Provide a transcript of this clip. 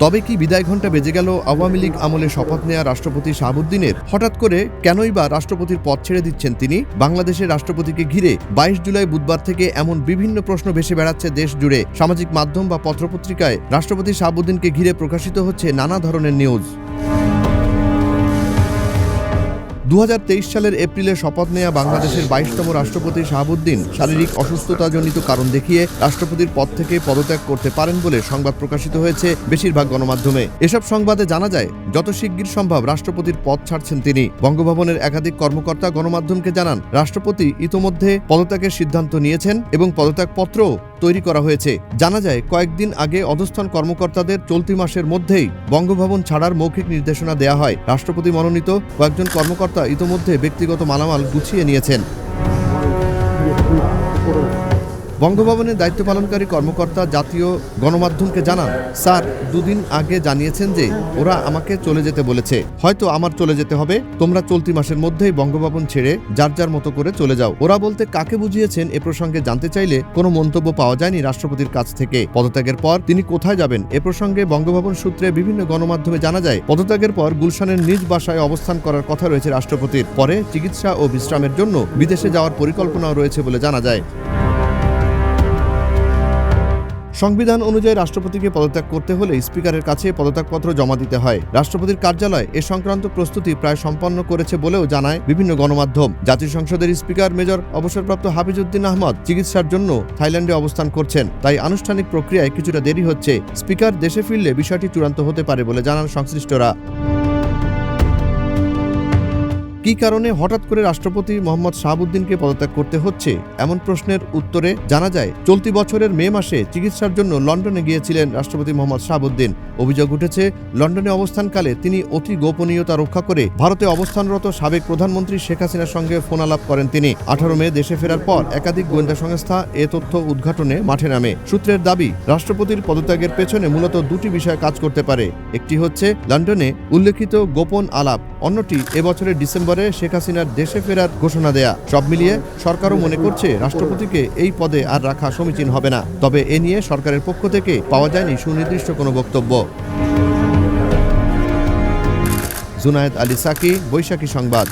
তবে কি বিদায় ঘণ্টা বেজে গেল আওয়ামী লীগ আমলে শপথ নেয়া রাষ্ট্রপতি শাহাবুদ্দিনের? হঠাৎ করে কেনই বা রাষ্ট্রপতির পদ ছেড়ে দিচ্ছেন তিনি? বাংলাদেশের রাষ্ট্রপতিকে ঘিরে 22 জুলাই বুধবার থেকে এমন বিভিন্ন প্রশ্ন ভেসে বেড়াচ্ছে দেশ জুড়ে। সামাজিক মাধ্যম বা পত্রপত্রিকায় রাষ্ট্রপতি শাহাবুদ্দিনকে ঘিরে প্রকাশিত হচ্ছে নানা ধরনের নিউজ। 2023 সালের এপ্রিলে শপথ নেয়া বাংলাদেশের 22তম রাষ্ট্রপতি শাহাবুদ্দিন শারীরিক অসুস্থতাজনিত কারণ দেখিয়ে রাষ্ট্রপতির পদ থেকে পদত্যাগ করতে পারেন বলে সংবাদ প্রকাশিত হয়েছে বেশিরভাগ গণমাধ্যমে। এসব সংবাদে জানা যায় যত শিগগির সম্ভব রাষ্ট্রপতির পদ ছাড়ছেন তিনি। বঙ্গভবনের একাধিক কর্মকর্তা গণমাধ্যমকে জানান, রাষ্ট্রপতি ইতোমধ্যে পদত্যাগের সিদ্ধান্ত নিয়েছেন এবং পদত্যাগপত্রও তৈরি করা হয়েছে। জানা যায় কয়েকদিন আগে অধস্তন কর্মকর্তাদের চলতি মাসের মধ্যেই বঙ্গভবন ছাড়ার মৌখিক নির্দেশনা দেয়া হয়। রাষ্ট্রপতি মনোনীত কয়েকজন কর্মকর্তা ইতোমধ্যে ব্যক্তিগত মালামাল গুছিয়ে নিয়েছেন। বঙ্গভবনের দায়িত্ব পালনকারী কর্মকর্তা জাতীয় গণমাধ্যমকে জানান, স্যার, দুদিন আগে জানিয়েছেন যে ওরা আমাকে চলে যেতে বলেছে। হয়তো আমার চলে যেতে হবে। তোমরা চলতি মাসের মধ্যেই বঙ্গভবন ছেড়ে যার যার মতো করে চলে যাও। ওরা বলতে কাকে বুঝিয়েছেন এ প্রসঙ্গে জানতে চাইলে কোনো মন্তব্য পাওয়া যায়নি রাষ্ট্রপতির কাছ থেকে। পদত্যাগের পর তিনি কোথায় যাবেন এ প্রসঙ্গে বঙ্গভবন সূত্রে বিভিন্ন গণমাধ্যমে জানা যায়, পদত্যাগের পর গুলশানের নিজ বাসায় অবস্থান করার কথা রয়েছে রাষ্ট্রপতির। পরে চিকিৎসা ও বিশ্রামের জন্য বিদেশে যাওয়ার পরিকল্পনাও রয়েছে বলে জানা যায়। সংবিধান অনুযায়ী রাষ্ট্রপতিকে পদত্যাগ করতে হলে স্পিকারের কাছে পদত্যাগপত্র জমা দিতে হয়। রাষ্ট্রপতির কার্যালয় এ সংক্রান্ত প্রস্তুতি প্রায় সম্পন্ন করেছে বলেও জানায় বিভিন্ন গণমাধ্যম। জাতীয় সংসদের স্পিকার মেজর অবসরপ্রাপ্ত হাফিজউদ্দিন আহমদ চিকিৎসার জন্য থাইল্যান্ডে অবস্থান করছেন, তাই আনুষ্ঠানিক প্রক্রিয়ায় কিছুটা দেরি হচ্ছে। স্পিকার দেশে ফিরলে বিষয়টি চূড়ান্ত হতে পারে বলে জানান সংশ্লিষ্টরা। কি কারণে হঠাৎ করে রাষ্ট্রপতি মোহাম্মদ শাহাবুদ্দিনকে পদত্যাগ করতে হচ্ছে, এমন প্রশ্নের উত্তরে জানা যায়, চলতি বছরের মে মাসে চিকিৎসার জন্য লন্ডনে গিয়েছিলেন রাষ্ট্রপতি মোহাম্মদ শাহাবুদ্দিন। অভিযোগ উঠেছে, লন্ডনে অবস্থানকালে তিনি অতি গোপনীয়তা রক্ষা করে ভারতে অবস্থানরত সাবেক প্রধানমন্ত্রী শেখ হাসিনার সঙ্গে ফোনালাপ করেন তিনি। 18 মে দেশে ফেরার পর একাধিক গোয়েন্দা সংস্থা এ তথ্য উদ্ঘাটনে মাঠে নামে। সূত্রের দাবি, রাষ্ট্রপতির পদত্যাগের পেছনে মূলত দুটি বিষয় কাজ করতে পারে। একটি হচ্ছে লন্ডনে উল্লেখিত গোপন আলাপ, অন্যটি এবছরের ডিসেম্বরে শেখ হাসিনার দেশে ফেরার ঘোষণা দেয়া। সব মিলিয়ে সরকারও মনে করছে রাষ্ট্রপতিকে এই পদে আর রাখা সমীচীন হবে না। তবে এ নিয়ে সরকারের পক্ষ থেকে পাওয়া যায়নি সুনির্দিষ্ট কোনো বক্তব্য। জুনায়েদ আলী সাকি, বৈশাখী সংবাদ।